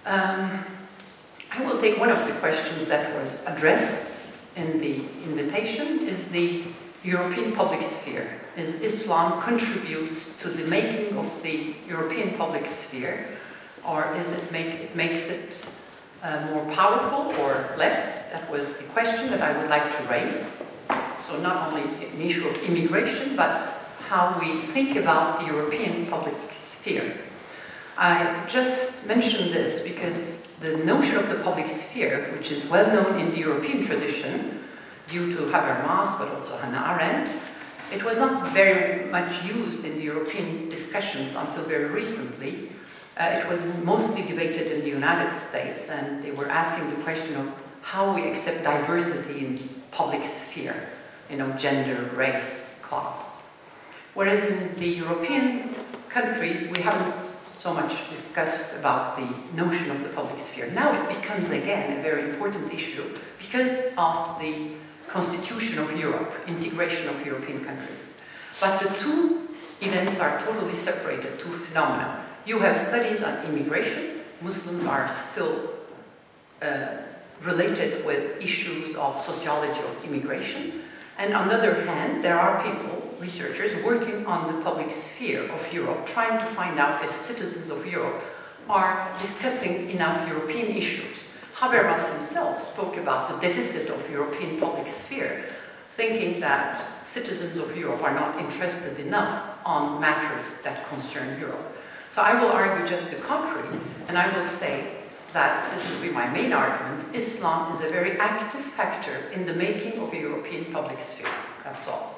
I will take one of the questions that was addressed in the invitation, is the European public sphere. Is Islam contributes to the making of the European public sphere, or is it makes it more powerful or less? That was the question that I would like to raise. So not only an issue of immigration, but how we think about the European public sphere. I just mentioned this because the notion of the public sphere, which is well known in the European tradition, due to Habermas, but also Hannah Arendt, it was not very much used in the European discussions until very recently. It was mostly debated in the United States, and they were asking the question of how we accept diversity in public sphere, you know, gender, race, class. Whereas in the European countries, we haven't so much discussed about the notion of the public sphere. Now it becomes again a very important issue because of the constitution of Europe, integration of European countries. But the two events are totally separated, two phenomena. You have studies on immigration. Muslims are still related with issues of sociology of immigration. And on the other hand, there are people, researchers, working on the public sphere of Europe, trying to find out if citizens of Europe are discussing enough European issues. Habermas himself spoke about the deficit of European public sphere, thinking that citizens of Europe are not interested enough on matters that concern Europe. So I will argue just the contrary, and I will say that this will be my main argument. Islam is a very active factor in the making of a European public sphere. That's all.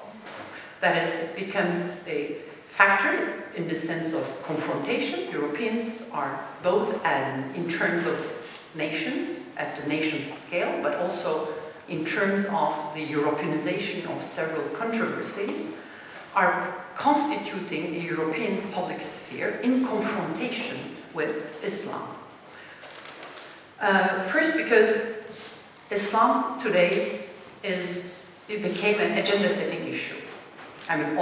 That is, it becomes a factor in the sense of confrontation. Europeans are both in terms of nations, at the nation scale, but also in terms of the Europeanization of several controversies, are constituting a European public sphere in confrontation with Islam. First, because Islam today it became an agenda-setting issue. I mean,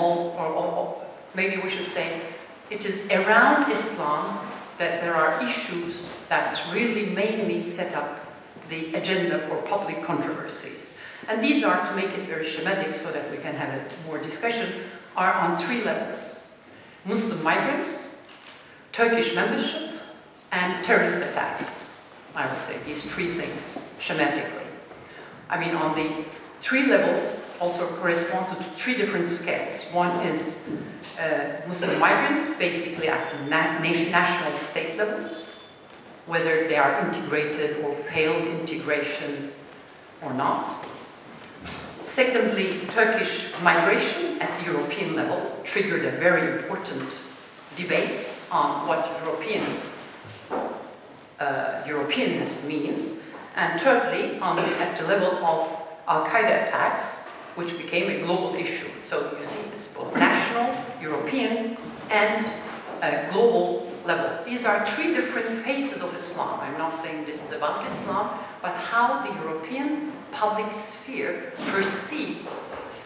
maybe we should say, it is around Islam that there are issues that really mainly set up the agenda for public controversies. And these are, to make it very schematic so that we can have a more discussion, are on three levels: Muslim migrants, Turkish membership, and terrorist attacks. I would say these three things schematically. I mean, on the three levels also correspond to three different scales. One is Muslim migrants, basically at national state levels, whether they are integrated or failed integration or not. Secondly, Turkish migration at the European level triggered a very important debate on what Europeanness means. And thirdly, at the level of Al-Qaeda attacks, which became a global issue. So you see, it's both national, European, and global level. These are three different faces of Islam. I'm not saying this is about Islam, but how the European public sphere perceived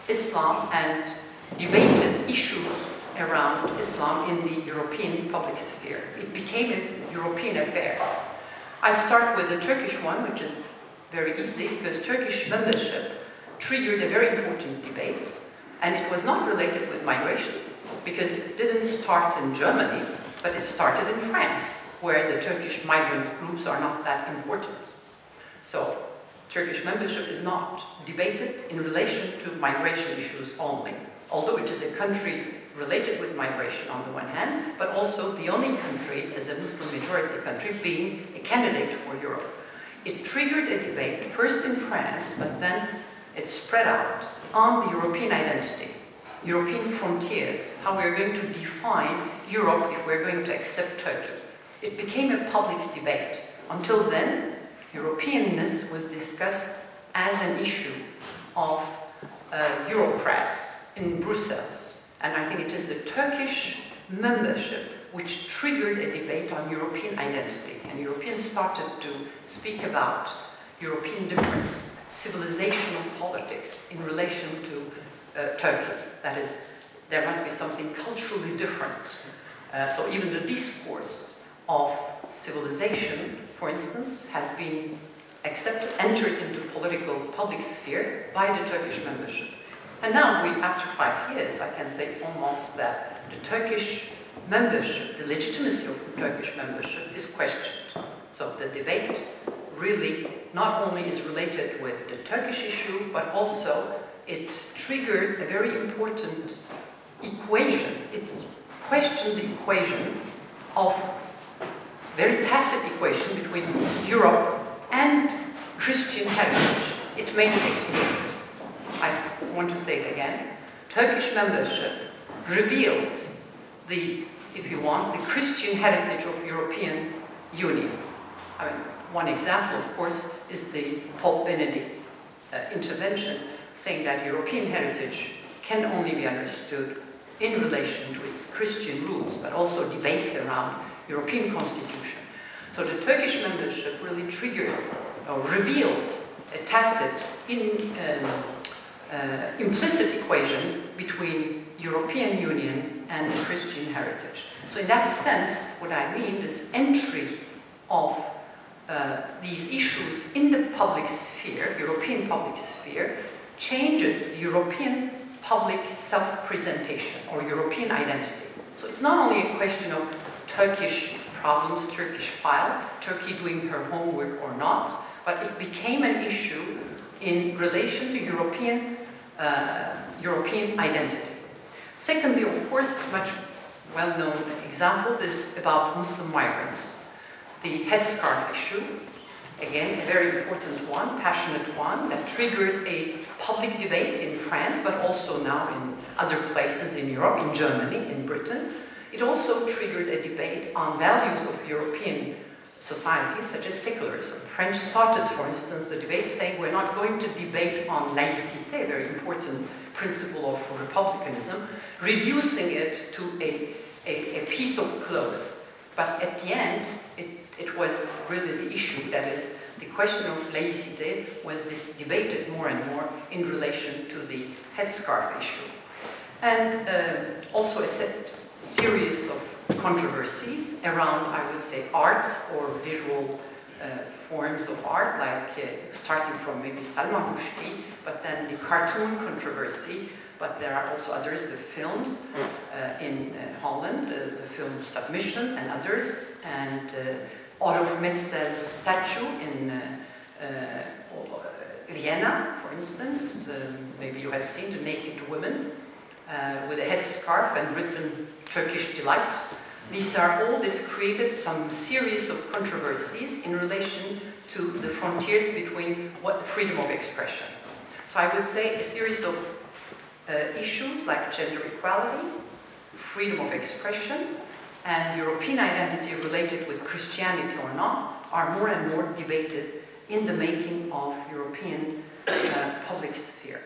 Islam and debated issues around Islam in the European public sphere. It became a European affair. I start with the Turkish one, which is very easy, because Turkish membership triggered a very important debate, and it was not related with migration, because it didn't start in Germany, but it started in France, where the Turkish migrant groups are not that important. So Turkish membership is not debated in relation to migration issues only, although it is a country related with migration on the one hand, but also the only country as a Muslim majority country being a candidate for Europe. It triggered a debate, first in France, but then it spread out on the European identity, European frontiers, how we're going to define Europe if we're going to accept Turkey. It became a public debate. Until then, Europeanness was discussed as an issue of Eurocrats in Brussels. And I think it is the Turkish membership which triggered a debate on European identity. And Europeans started to speak about European difference, civilizational politics in relation to Turkey. That is, there must be something culturally different. So even the discourse of civilization, for instance, has been accepted, entered into political public sphere by the Turkish membership. And now, after 5 years, I can say almost that the Turkish membership, the legitimacy of the Turkish membership is questioned. So the debate really not only is related with the Turkish issue, but also it triggered a very important equation. It questioned the equation of very tacit equation between Europe and Christian heritage. It made it explicit. I want to say it again. Turkish membership revealed the, if you want, the Christian heritage of European Union. I mean, one example, of course, is the Pope Benedict's intervention, saying that European heritage can only be understood in relation to its Christian roots, but also debates around European constitution. So the Turkish membership really triggered or revealed a tacit, implicit equation between European Union and the Christian heritage. So in that sense, what I mean is entry of these issues in the public sphere, European public sphere, changes the European public self-presentation or European identity. So it's not only a question of Turkish problems, Turkish file, Turkey doing her homework or not, but it became an issue in relation to European identity. Secondly, of course, much well-known examples is about Muslim migrants. The headscarf issue, again, a very important one, passionate one, that triggered a public debate in France, but also now in other places in Europe, in Germany, in Britain. It also triggered a debate on values of European societies, such as secularism. French started, for instance, the debate saying we're not going to debate on laïcité, a very important principle of republicanism, reducing it to a piece of cloth. But at the end, it was really the issue, that is, the question of laïcité was debated more and more in relation to the headscarf issue. And also a series of controversies around, I would say, art or visual forms of art, like starting from maybe Salman Rushdie, but then the cartoon controversy, but there are also others, the films in Holland, the film Submission and others, and Adolf Metzel's statue in Vienna, for instance. Maybe you have seen the naked woman with a headscarf and written Turkish delight. These created some series of controversies in relation to the frontiers between freedom of expression. So I would say a series of issues like gender equality, freedom of expression, and European identity related with Christianity or not are more and more debated in the making of European public sphere.